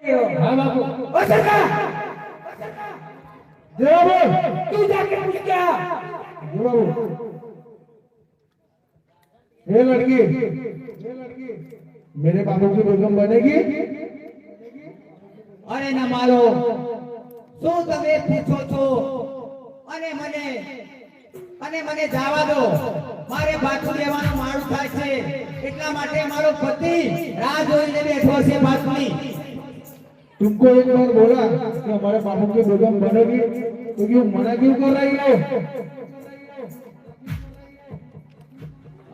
हाँ बाबू। ओ सरकार जवाब तू जाके पूछ क्या बाबू। ये लड़की मेरे बाबू की बेगम बनेगी? अरे ना मारो શું તમે પૂછો છો અને મને જવા દો મારે પાછું લેવાનું માળું થાય છે એટલા માટે મારો પતિ રાહ જોઈને બેઠો છે પાછું तुमको एक बार बोला कि हमारे बाबू की बेगम बनेगी तो क्यों मना क्यों कर रही हो?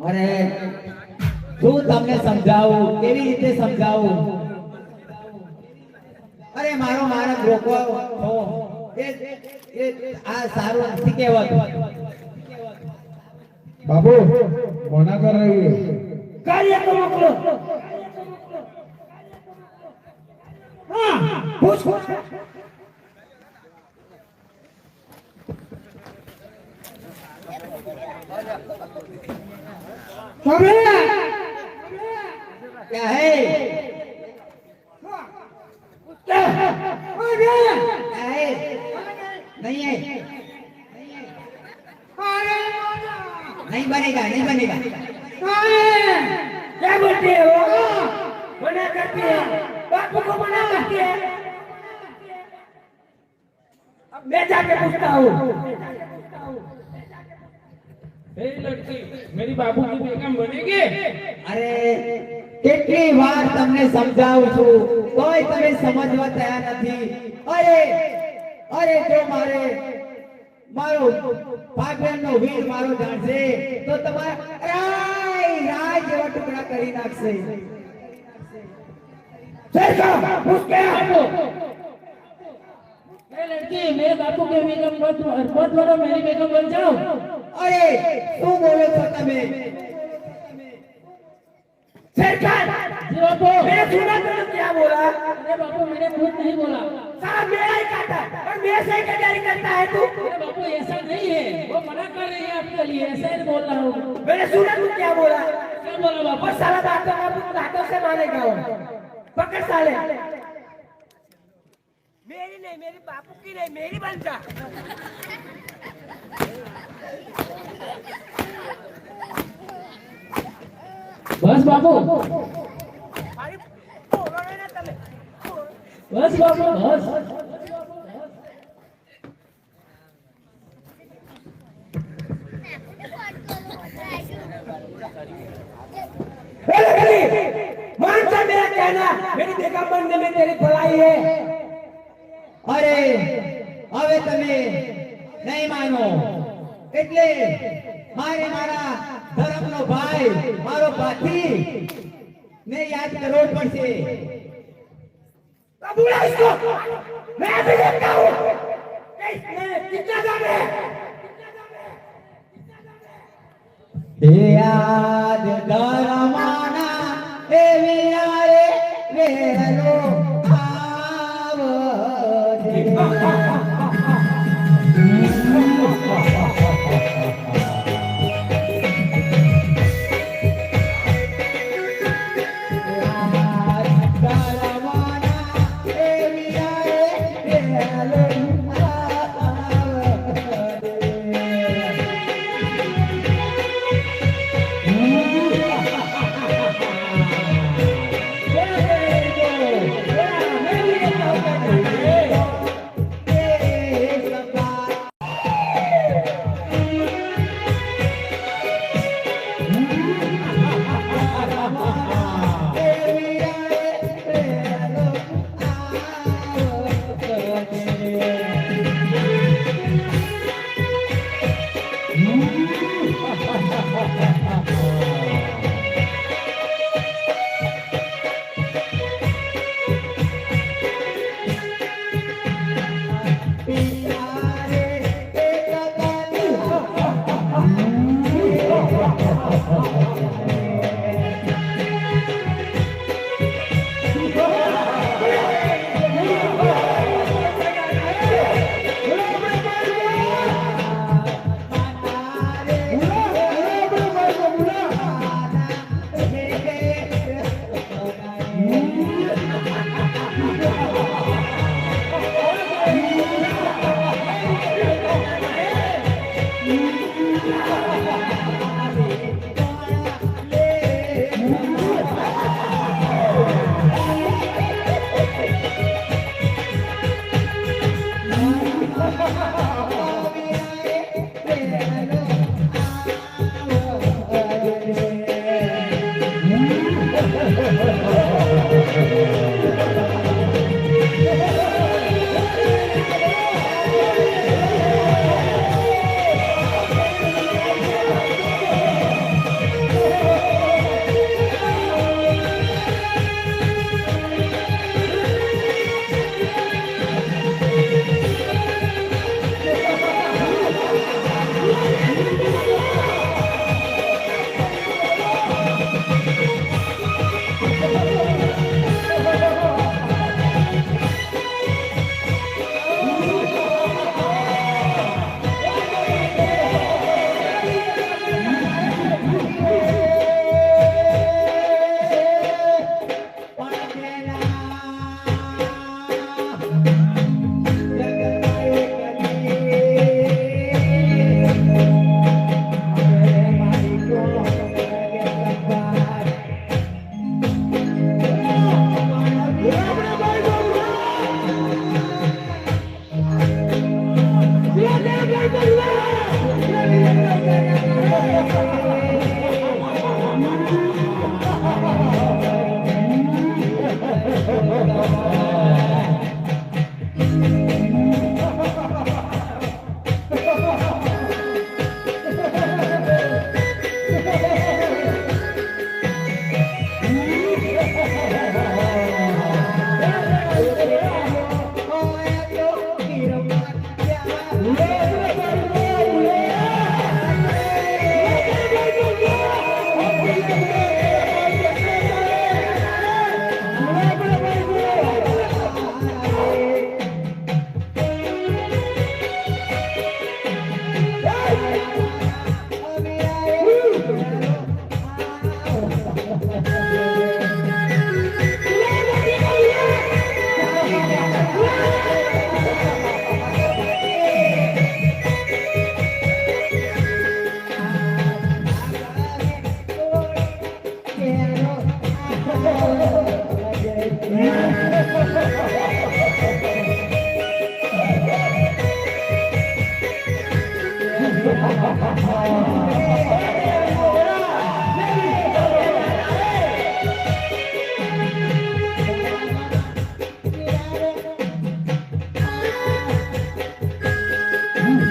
અરે શું તમને સમજાવું કેવી રીતે સમજાવું અરે મારો મારા રોકો આ સારું નથી કહેવાતું बाबू मना कर रही है। કાર્ય તો મોકલો હા પૂછ क्या है क्या है नहीं है नहीं बनेगा नहीं बनेगा क्या बोलते हो मना करती है बापू को मना करती है अब मैं जाके पूछता हूँ लड़की मेरी बाबू की बेगम बनेगी? अरे કેટલી વાર તમને સમજાવું છું તોય તમે સમજવા તૈયાર નથી અરે અરે જો મારો ભાગનો વીર મારો જાણશે તો તમારા રાય જેવા ટુકડા કરી નાખશે સરકાર પૂછ કે આપો लड़की मेरे बापू के बेगम मत बोलो मेरी बेगम बन जाओ। अरे શું બોલો છો તમે सरकार जी बापू मैंने सुना तुमने क्या बोला अरे बापू मैंने खुद नहीं बोला साला मेरा ही काटा और मेरे से क्या जारी करता है तू अरे बापू ऐसा नहीं है वो मना कर रही है आपके लिए ऐसा ही बोल रहा हूँ। मैंने सुना तू क्या बोला क्या बोला बापू? और साला दांतों से मारेगा वो पकड़ साले मेरी नहीं मेरी बापू की नहीं मेरी बन जा बस बापू अरे बोलो ना तमे बस बापू बस मानसा मेरा कहना मेरी बेगम बनने में तेरी भलाई है अरे હવે તમે નહીં માનો એટલે મારા ધર્મનો ભાઈ મારો પાથી ને યાદ કરવો પડશે बुला इसको मैं भी देखता हूँ कितना दम है याद धर्माना हे वीरा रे वेलो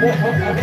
એ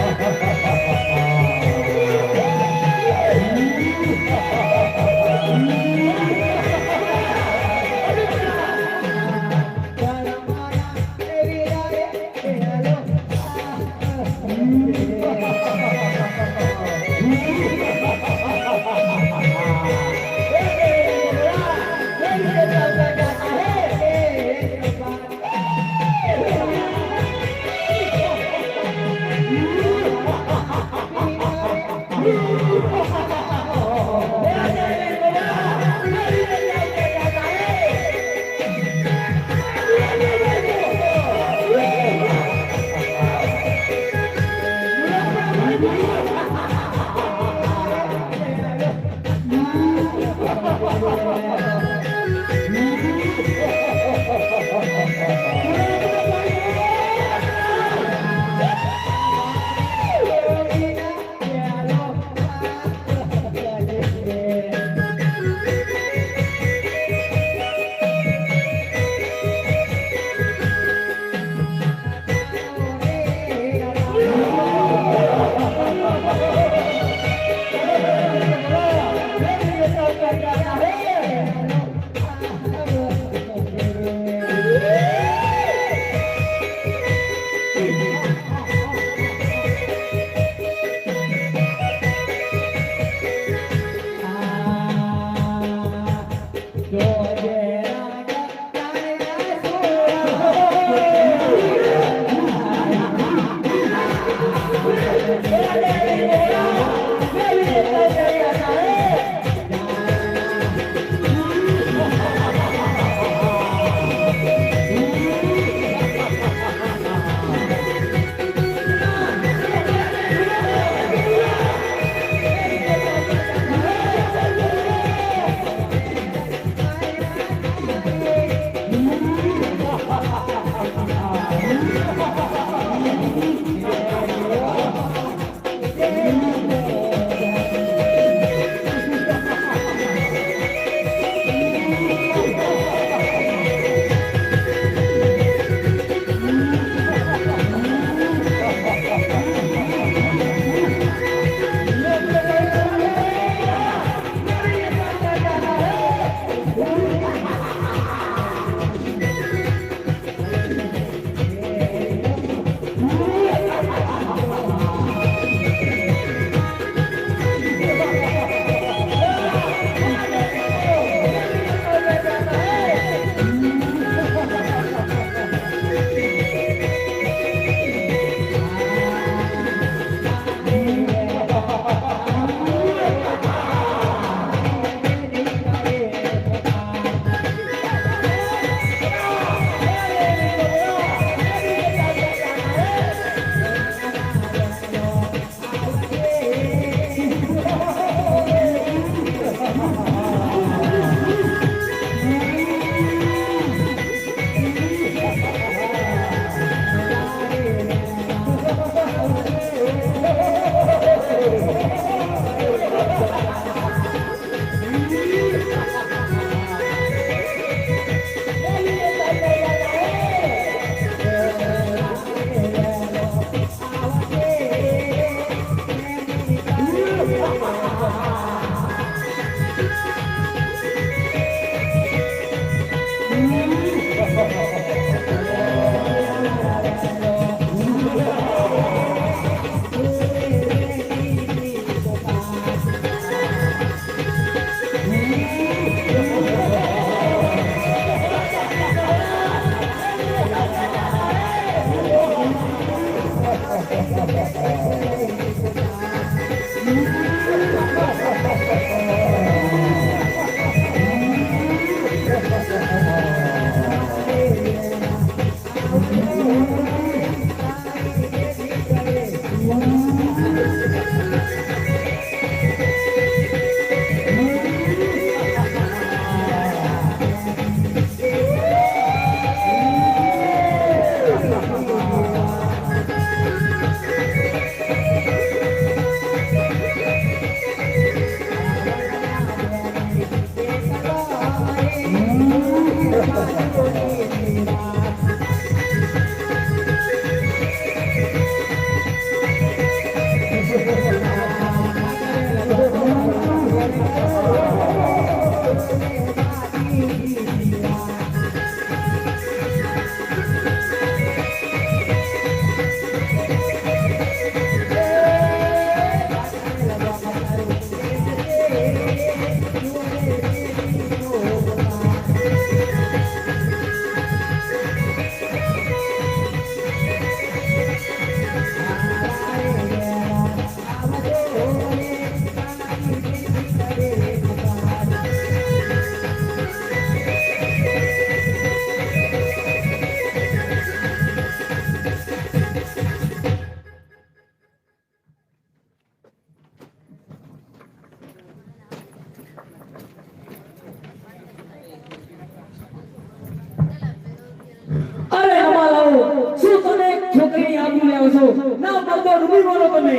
છોકરીની આબરૂ લેવો છો ના પડતો રૂબી બોલો તમે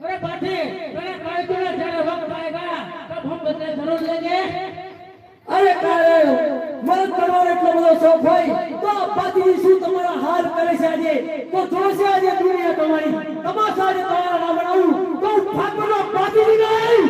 अरे पाठी तने काय तुला જ્યારે વખત આएगा तब हम बदले जरूर लेंगे અરે કારે મરદ કરવાનો એટલો બધો શોખ હોય તો પાછી શું તમારા હાલ કરે છે આજે તો જોશે આજે દુનિયા તમારી તમાશા આજે તમારા ના બનાવું તો ઠાકોરનો પાછી નહીં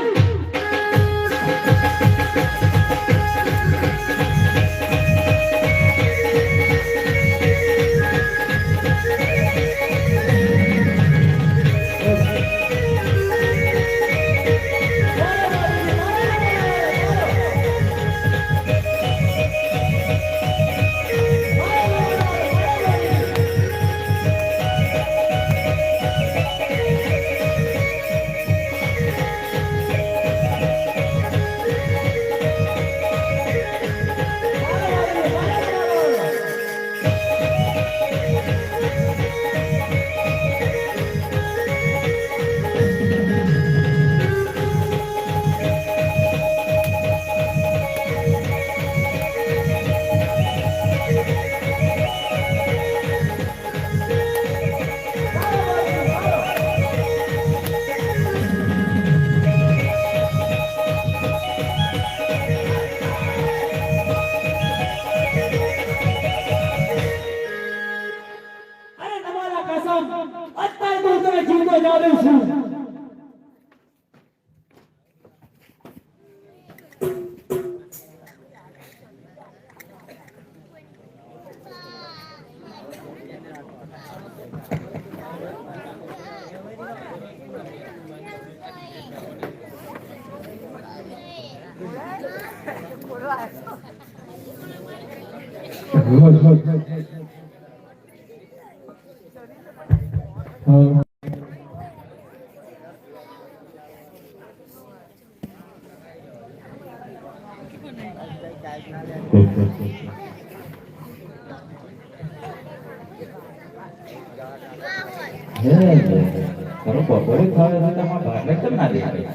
ખરો બપોરે ખાવે તો તમારા ભાગને કેમ ના દેખાય?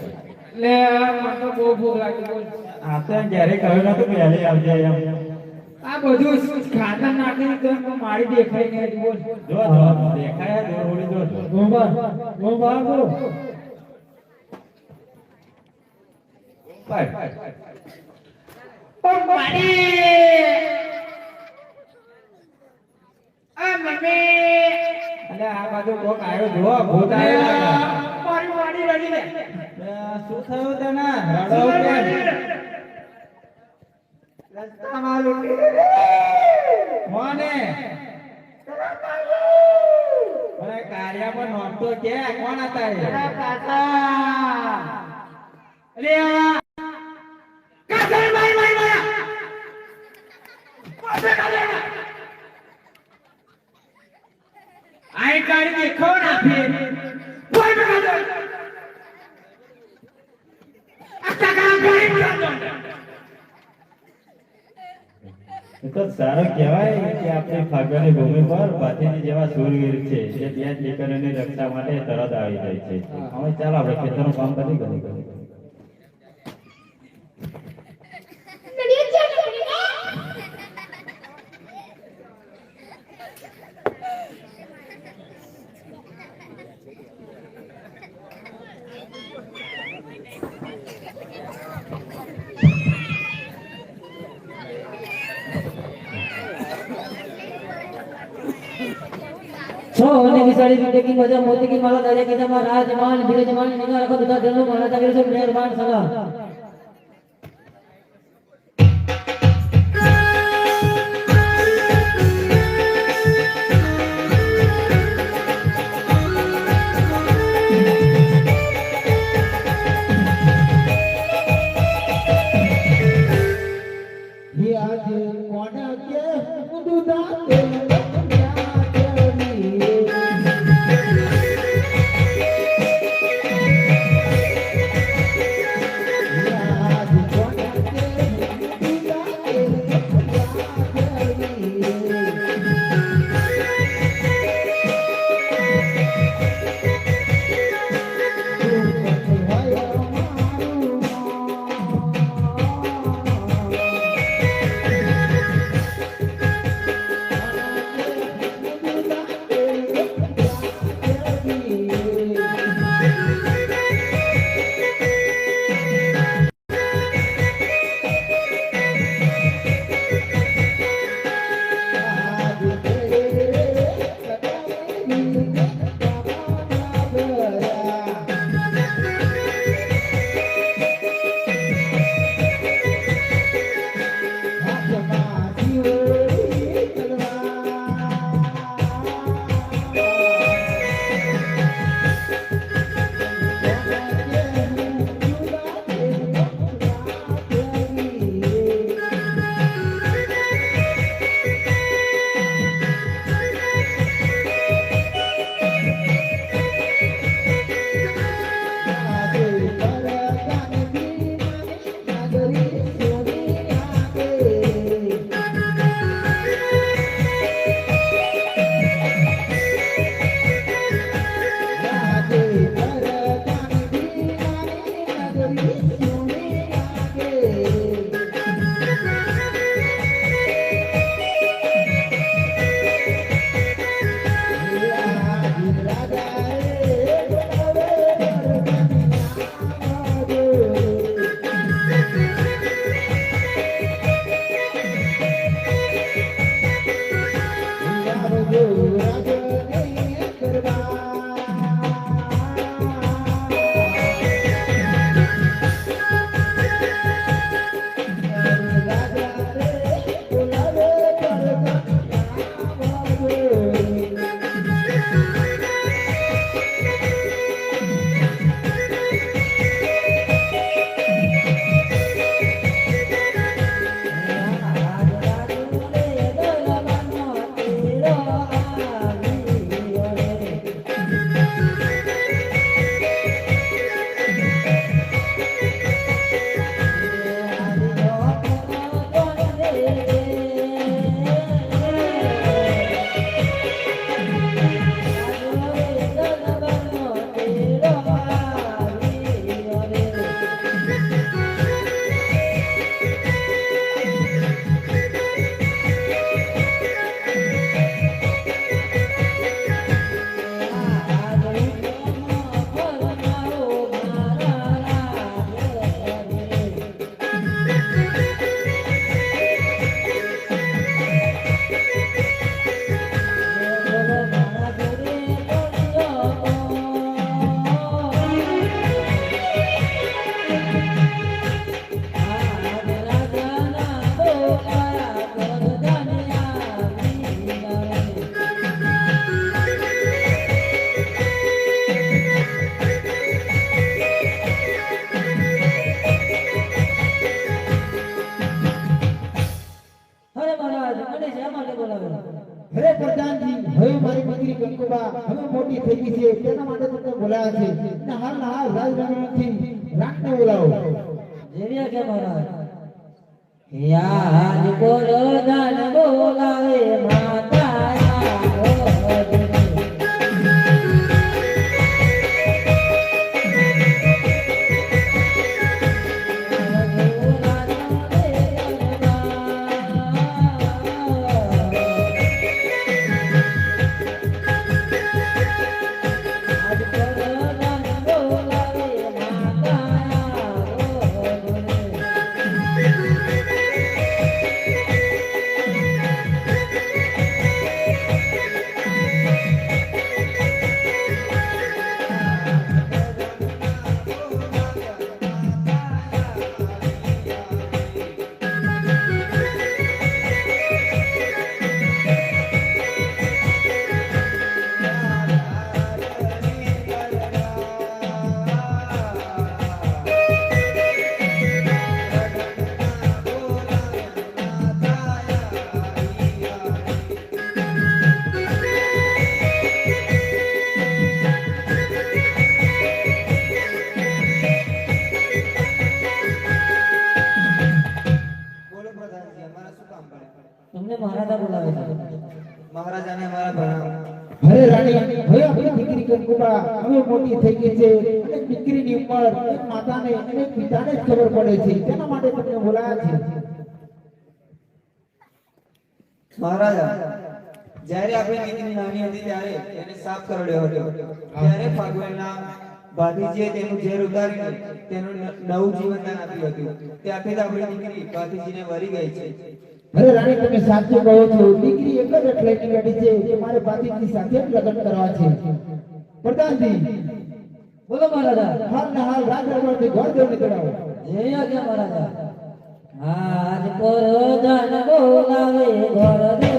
લે મને તો બહુ ભૂખ લાગી બોલ આ તો જ્યારે કહ્યું નતું પહેલે આવજે એમ. આ બધું ખાતર નાખીને તો મારી દેખાય નહીં બોલ જો દેખાય જો થોડી જો ગોબા બોલો ઓ મારી આ મમ્મી અલે આ બાજુ કોક આવ્યો જો ભૂત આવ્યો લાગે. મારી વાડી રડી લે શું થયું તને રડો કેમ? રસ્તામાં લૂંટી કોને અરે કાર્યા પર નોંધતો કે કોણ હતા એ? કાકા અલે આ કાતર મારી મારી મારા પાસે કાતર આઈ કાઢી દેખો ના ફેર કોઈ બે કાતર આ કાકા ગાડી બોલાવતો એ તો સારું કહેવાય કે આપણે ફાગવાની ભૂમિ પર ભાતીજી જેવા શૂરવીર છે જે બે દીકરીઓની રક્ષા માટે તરત આવી જાય છે. હવે ચાલો આપણે ખેતરનું કામ કરી ગયું. सोने की साड़ी पीटे की वजह मोती की माला दाजे की जमा राजमान विराजमान निगाह रखो तथा जन्म महाराजा के सब मेहरबान सदा ये आज कोना के दूधा के અરે પ્રધાનજી, હવે મારી દીકરી કંકુબા હવે મોટી થઈ ગઈ છે, તેના માટે તમને બોલાયા છે. અને હાલના હાલ રાજધાનીથી રાતને બોલાવો. જેવી કે મહારાજ યાદ બોલો દાન બોલાવે માતા બોલો પ્રધાનજી, અમારા શું કામ પડે? તમને મહારાજા બોલાવે છે. મહારાજાને અમારા પ્રણામ. અરે રાણી, હવે આપણી દીકરી કંકુબા હવે મોટી થઈ ગઈ છે અને દીકરીની ઉંમર એક માતાને અને એક પિતાને જ ખબર પડે છે, તેના માટે તમને બોલાયા છે. મહારાજા, જ્યારે આપણી દીકરી નાની હતી ત્યારે એને સાપ કરડ્યો હતો. ત્યારે ફાગવેલના ભાતીજીએ તેનું ઝેર ઉતારીને તેનું નવું જીવનદાન આપ્યું હતું. ત્યારથી જ આપણી દીકરી ભાતીજીને વરી ગઈ છે. અરે રાણી, તમે સાચું કહો છો. દીકરી એક જ એટલી બેઠી છે કે મારે ભાતીજી સાથે જ લગ્ન કરવા છે. પ્રધાનજી, બોલો મહારાજા હાલના હાલ રાજદરબારથી ગોળદેવને તેડાવો. જેવી કે મહારાજા આજ બોલો દાન બોલાવે ગોરદેવ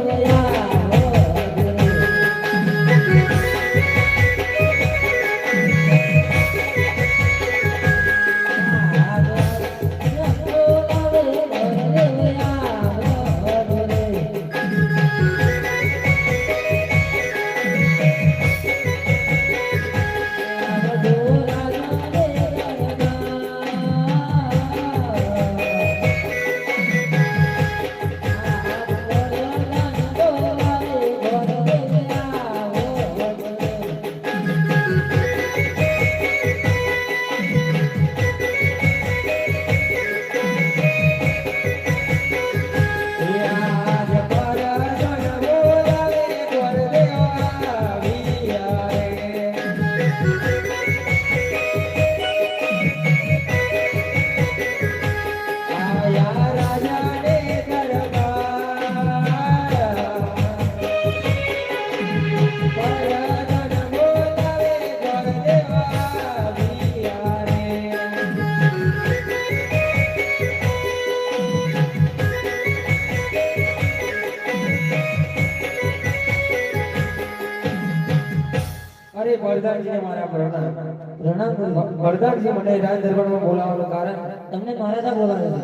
અરે વરદાનજીને મારા પ્રણામ. પ્રણામ બોલો. વરદાનજી મને રાજ દરબારમાં બોલાવવાનું કારણ? તમને મહારાજા બોલાવે છે.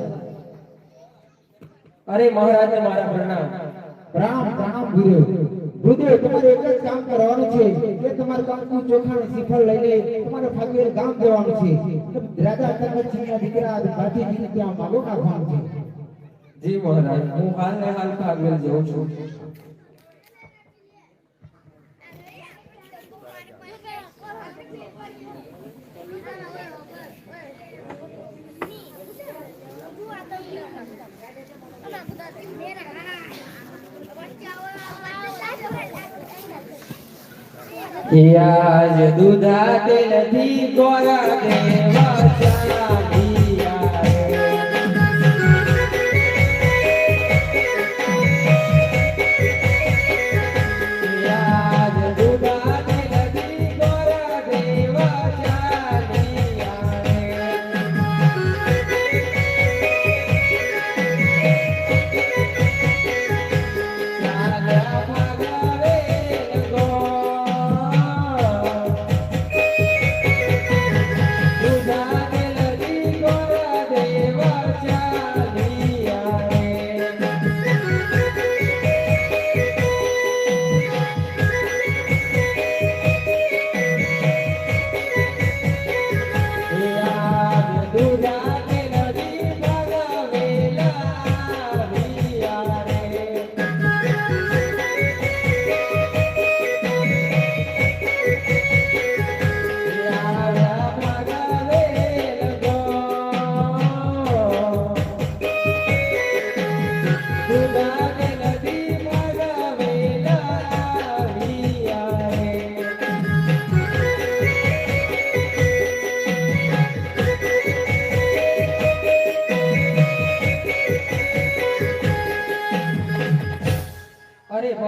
અરે મહારાજને મારા પ્રણામ. પ્રણામ પ્રણામ ગુરુદેવ. ગુરુદેવ, તમારે એક જ કામ કરવાનું છે કે તમારે કંકુ ચોખાનું શ્રીફળ લઈને તમારે ફાગવેલ ગામ જવાનું છે. રાજા તખતસિંહના દીકરા ભાતીજીને ત્યાં માગો નાખવાનું છે. જી મહારાજ, હું હાલ ને હાલ ફાગવેલ જઉં છું. આજ દૂધા તેલથી ગોરા દેવા ચાલિયા રે. આજ દૂધા તેલથી ગોરા દેવા ચાલિયા રે. ચાલ્યા ફાગવે ગો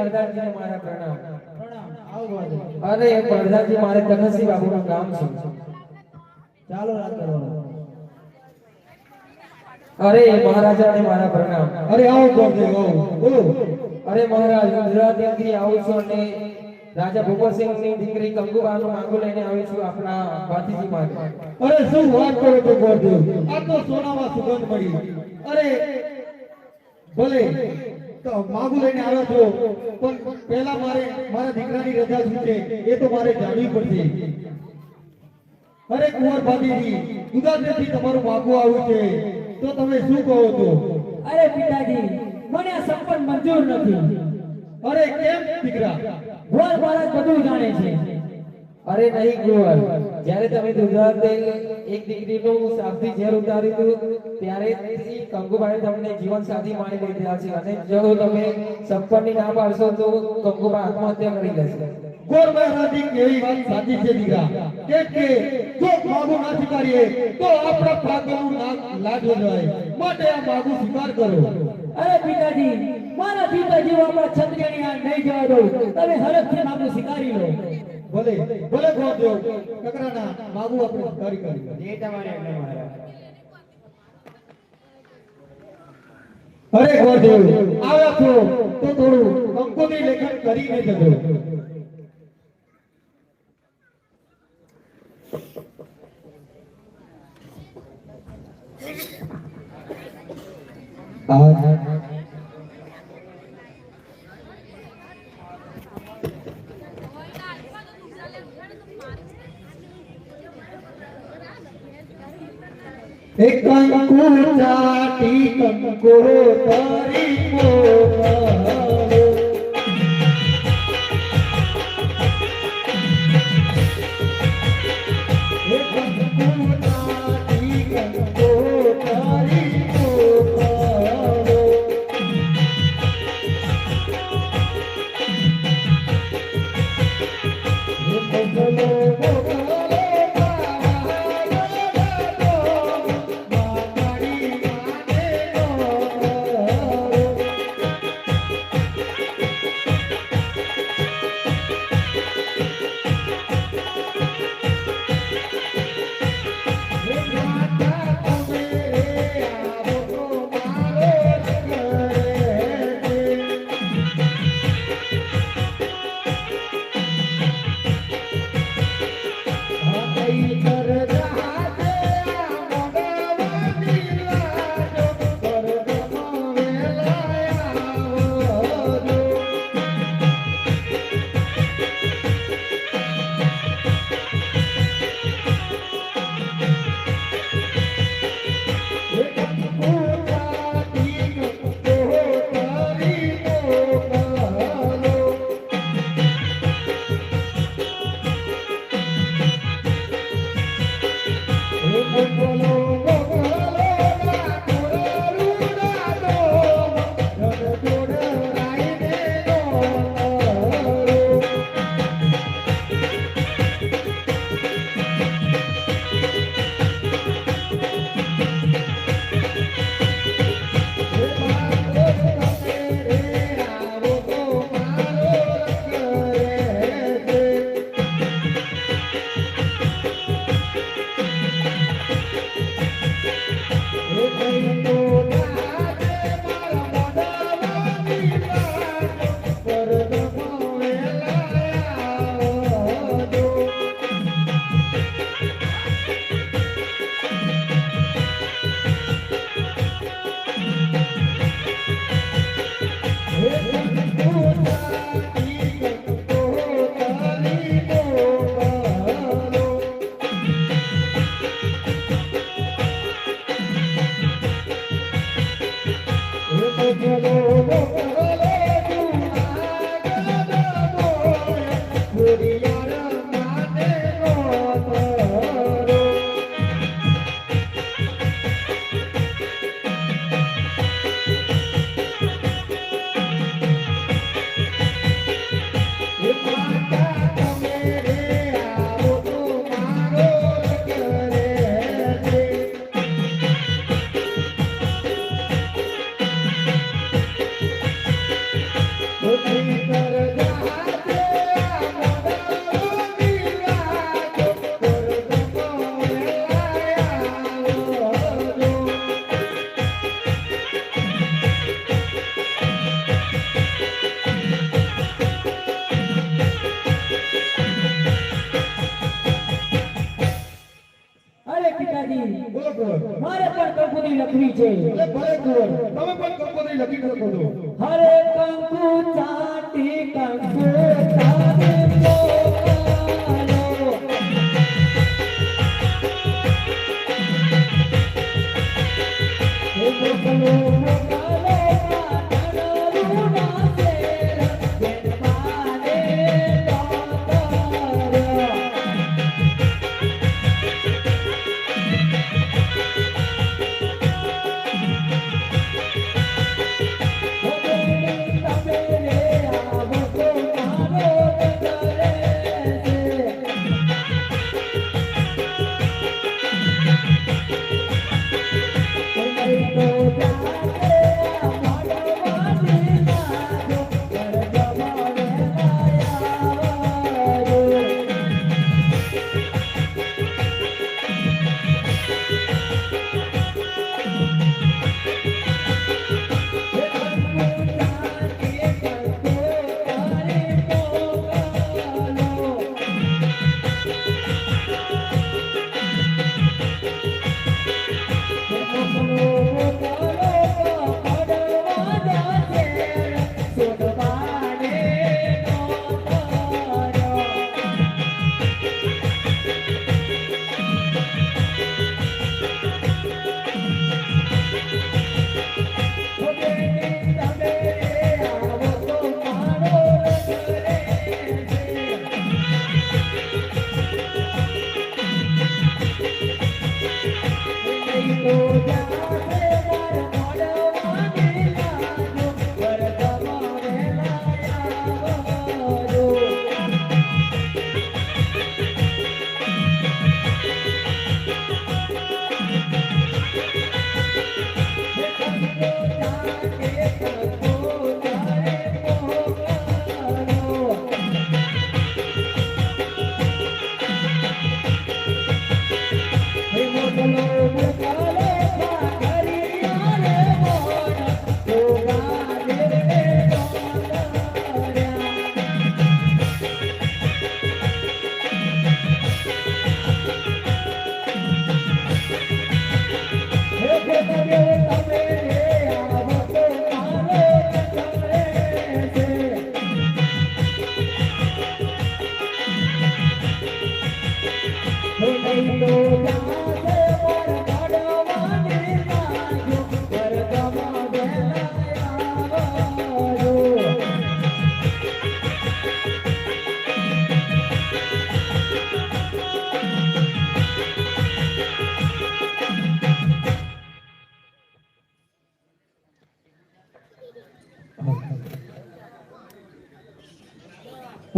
પ્રધાનજીને મારા પ્રણામ. પ્રણામ. આવો બાજુ. અરે પ્રધાનજી, મારે તખતસિંહ બાબુનું ગામ છે. ચાલો રાત કરવાનો. અરે મહારાજાને મારા પ્રણામ. અરે આવો ગોરદેવ આવો બોલો. અરે મહારાજ, હું ગુજરાતથી આવું છું અને રાજા ભૂપતસિંહની દીકરી કંકુબાનું માંગુ લઈને આવી છું આપણા ભાતીજી માટે. અરે શું વાત કરો છો ગોરદેવ, આ તો સોનામાં સુગંધ મળી. અરે ભલે તો માગુ લઈને આવ્યો છો, પણ પહેલા મારા દીકરાની રજા શું છે એ તો મારે જાણવી પડશે. અરે કુંવર ભાભીજી, ગુજરાતથી તમારું માગું આવ્યું છે તો તમે શું કહો છો? અરે પિતાજી, મને આ સંપન્ન મંજૂર નથી. અરે કેમ દીકરા? ગોળ બાળક બધું જાણે છે. અરે નહીં ગોળ, જ્યારે તમે ગુજરાતે એક દીકરીનું સાથી ઝેર ઉતાર્યું હતું ત્યારે કંકુબાએ તમને જીવન સાથી માની લીધા છે અને જો તમે સંપન્નની ના પાડશો તો કંકુબા આત્મહત્યા કરી લેશે. ગોર મહારાજની કેવી વાત સાચી છે દીકરા, કેમ કે જો માગુ ના સ્વીકારીએ તો આપણા ભાગ્યનું નામ લાજો જાય, માટે આ માગુ સ્વીકાર કરો. અરે પિતાજી, મારા પિતાજી આપણા ક્ષત્રિયની આ નહીં જવા દઉં. તમે હરખથી માગું સ્વીકારી લો. ભલે ભલે ગોરદેવ, કકરાના માગુ આપણે સ્વીકારી કરીએ. જે તમારે એટલે મારા. અરે ગોરદેવ, આવ્યા છો તો થોડું કંકોત્રી લેખન કરીને જજો. એક કંકુ ચાટી કંકો તારી મોહરો. એક કંકુ ચાટી કંકો તારી મોહરો. એક કંકુ અરે પિતાજી બોલો કુંવર. મારે પણ કંકુની લખવી છે એટલે ભલે કુંવર, તમે પણ કંકોત્રી લખી શકો છો. હરે કંકુ ચાટી કંકુ ચાટે પોકારો હે મોકલો મોકલો પાટણનું નાસેર જન્માને દાતાર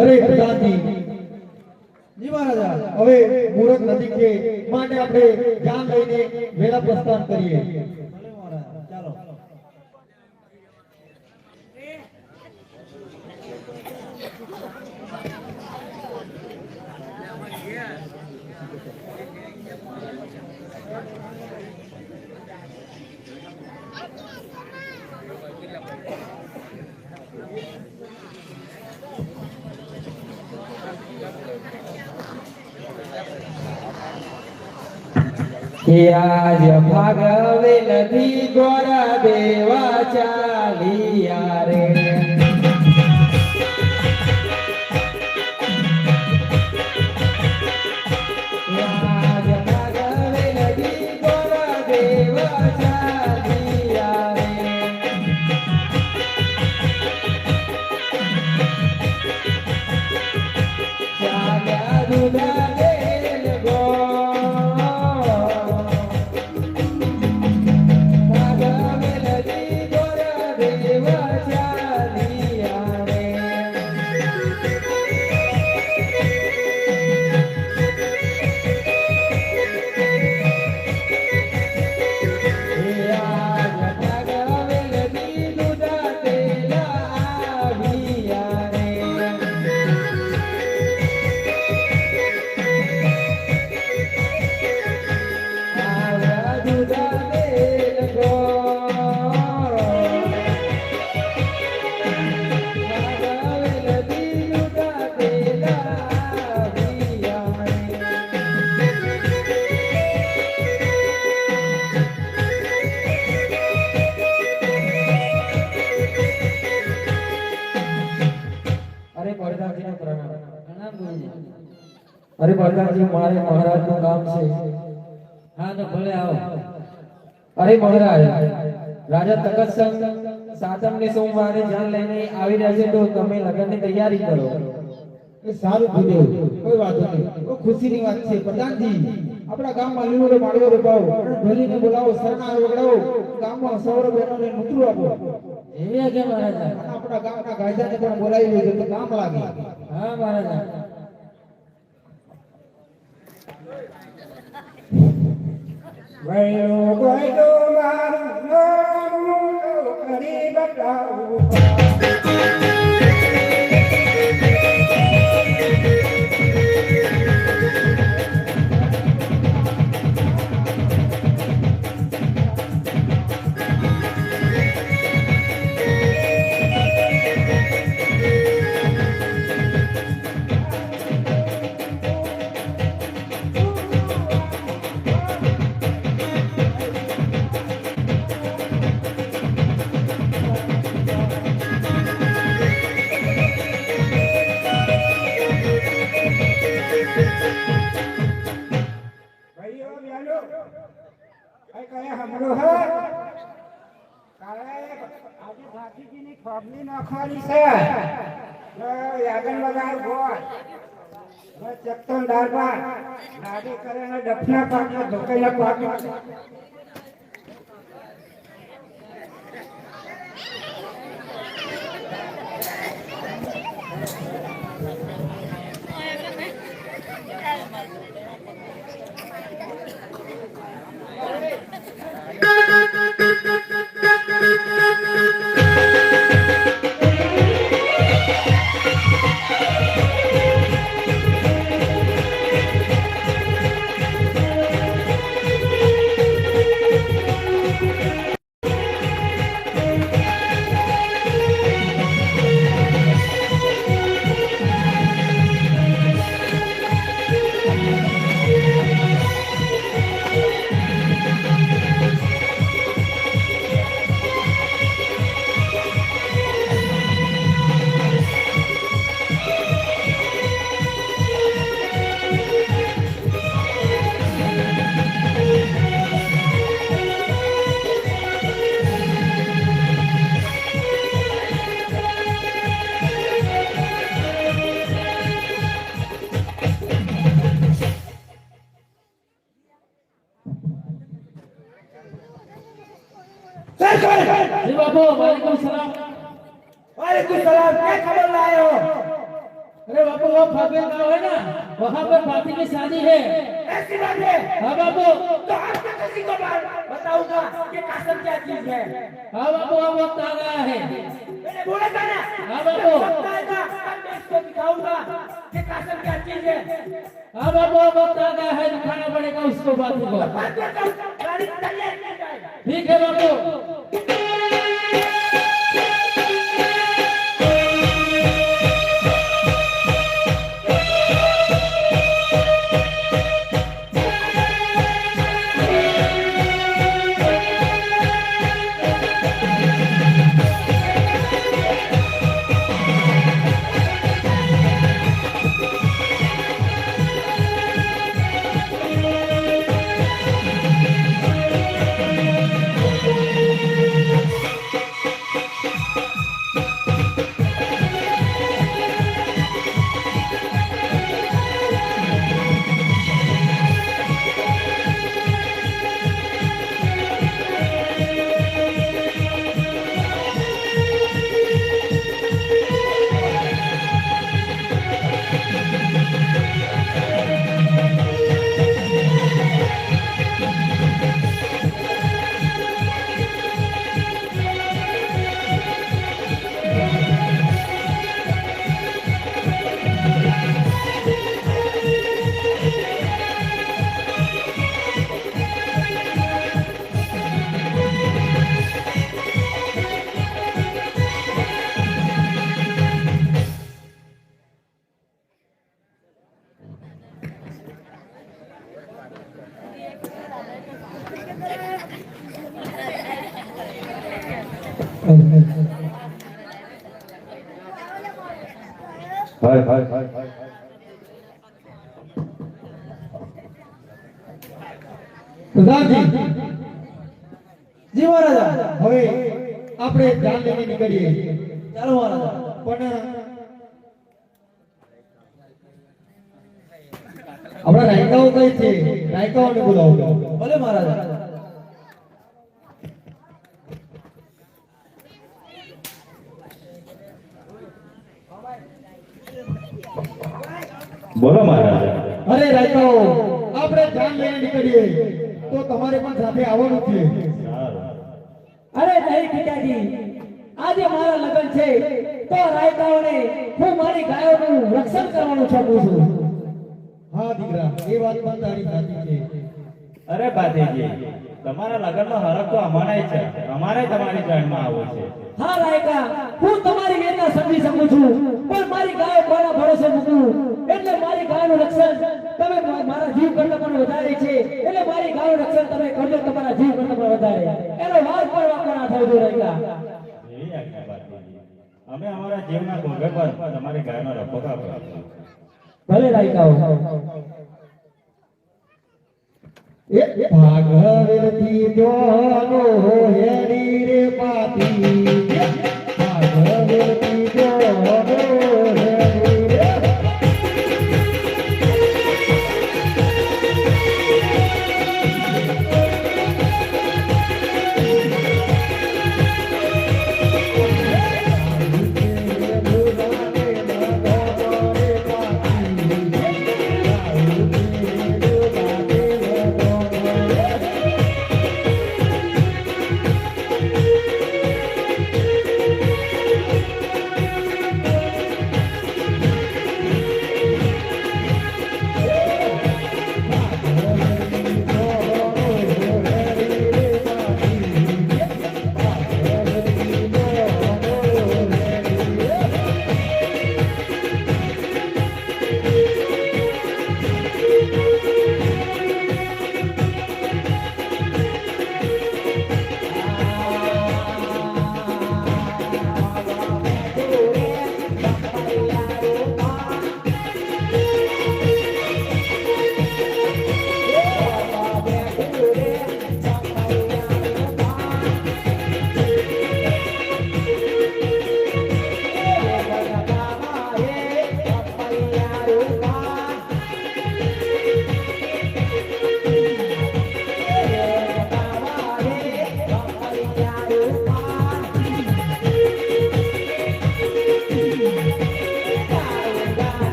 અરે પ્રધાનજી, જી મહારાજા, હવે મુહૂર્ત નજીક છે માટે આપણે ધ્યાન લઈને વેલા પ્રસ્થાન કરીએ. ચાલો. આજ ભાગવે નથી ગોરા દેવા ચાલિયા રે આજ ભાગવે નથી ગોરા દેવા ચાલિયા રે ચાલ્યા દુધા દેલ ગો Dewa અરે બળદાજીને પ્રણામ. પ્રણામ ગુરુજી. અરે બળદાજી, મારે મહારાજનું કામ છે. હા તો ભલે આવો. અરે મહારાજ, રાજા તખતસંગ સાતમને સોમવારે જાન લઈને આવી રહ્યા છે, તો તમે લગ્નની તૈયારી કરો. એ સારું ભૂદેવ, કોઈ વાંધો નહીં. બહુ ખુશીની વાત છે પ્રધાનજી. આપણા ગામમાં લીલો માળવો રોપાવો અને ઢોલીને બોલાવો, સરનાર વગડાવો, ગામમાં સૌરવ બહેનોને નૂતરું આપો. એવી કે મહારાજા. અને આપણા ગામના ગાયદાને પણ બોલાવી લેજો તો કામ લાગે. હા મહારાજા. જી બાપુ, વાલેકુમ સલામ. वालेकुम सलाम, क्या खबर लाए हो? अरे बापू, वो फागुन गाँव है ना, वहाँ पर भाभी की शादी है. ऐसी बात है? हाँ बापू. तो आज तक किसी को बताऊंगा कि कसम क्या चीज है? हाँ बापू, अब वक्त आ गया है. मैंने बोला था ना। हाँ बापू. वक्त आएगा, तब मैं इसको दिखाऊंगा कि कसम क्या चीज है। हाँ बापू, अब वक्त आ गया है, दिखाना पड़ेगा उसको बापू को. बात करता हूँ, गाड़ी तैयार की जाए। ठीक है बापू. પ્રધાનજી જી મહારાજા હવે આપણે ધ્યાન લઈને નીકળીએ ચાલો મહારાજા પણ આપણા રાયકાઓ કઈ છે રાયકાઓને બોલાવો ભલે મહારાજા બોલો મહારાજા. અરે રાયકાઓ આપણે ધ્યાન લઈને નીકળીએ તો તમારે પણ સાથે આવવાનું છે સારું. અરે નહીં પિતાજી આજે મારા લગ્ન છે તો રાયકાઓને હું મારી ગાયોનું રક્ષણ કરવાનું ચાહું છું હા દીકરા એ વાત પણ તારી સાચી છે અરે ભાતીજી, તમારા લગ્નનો હરખ તો અમારે છે. અમારે તમારી જાણમાં આવવું છે. હા રાયકા હું તમારી વેદના સમજી શકું છું પણ મારી ગાયો કોના ભરોસે મૂકું એટલે મારી ગાયનું રક્ષણ તમે મારા જીવ કરતા પણ વધારે છે એટલે મારી ગાયનું રક્ષણ તમે કરજો તમારા જીવ કરતા પણ વધારે એનો વાત પણ વાંકો ના થવો જોઈએ રાયકા એવી આજ્ઞા ભાતીજી. અમે અમારા જીવના ભોગે પર તમારી ગાયનો રખો કાપો. ભલે રાયકાઓ એ ભાગવતી જોનો હેરી રે પાતી ભાગવતી જોનો હેરી રે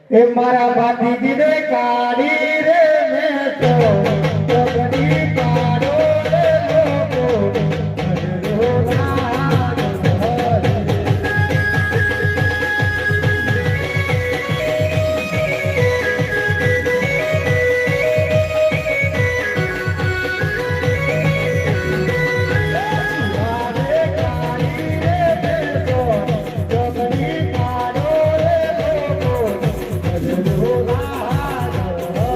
એ મારા ભાતીજીને કાઢી રે મેં તો જગની કાઢો રે લોકો અજરો નાગ હરે. મારે કાઢી રે મેં તો જગની કાઢો રે લોકો અજરો નાગ હરે.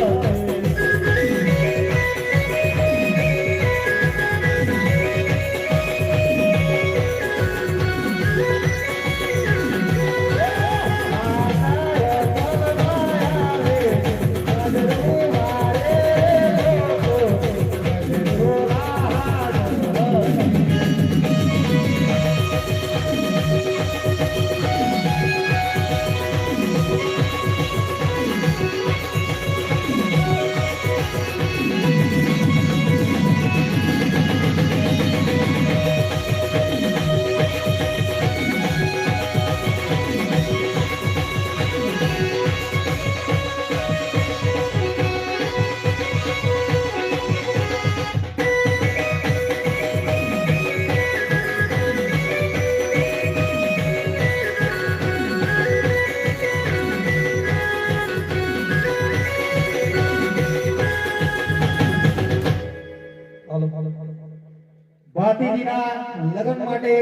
ભાતીજીના લગ્ન માટે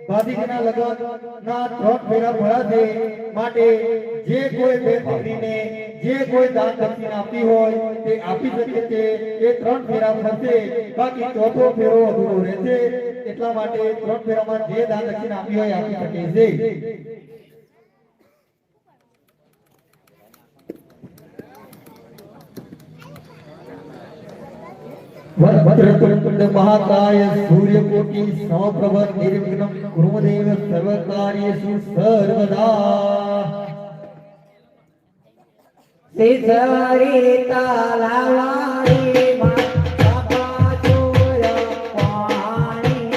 ભાતીજીના લગ્નના 3 ફેરા ભળ્યા છે માટે જે કોઈ બેન દીકરીને જે કોઈ દાન દક્ષિણા આપી હોય તે આપી શકે છે. એ 3 ફેરા થશે, બાકી ચોથો ફેરો અધૂરો રહેશે. એટલા માટે 3 ફેરામાં જે દાન દક્ષિણા આપી હોય આપી શકે છે. वक्रतुंड महाकाय सूर्यकोटि समप्रभ निर्विघ्नं कुरुदेव सर्वकार्येषु सर्वदा. સિસરીતા લાવારી માતા પાચોર પાણી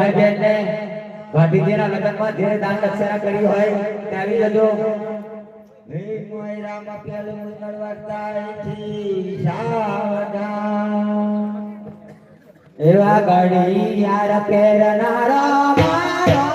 ભાઈ બહેન ને ભાતીજીના લગ્નમાં જે દાન દક્ષિણા કરી હોય તે આવી જજો. હે મોયરામાં પેલું મંગળવાર તારીથી સાવધાન. એવા ઘડી યાર પેરનારા મારો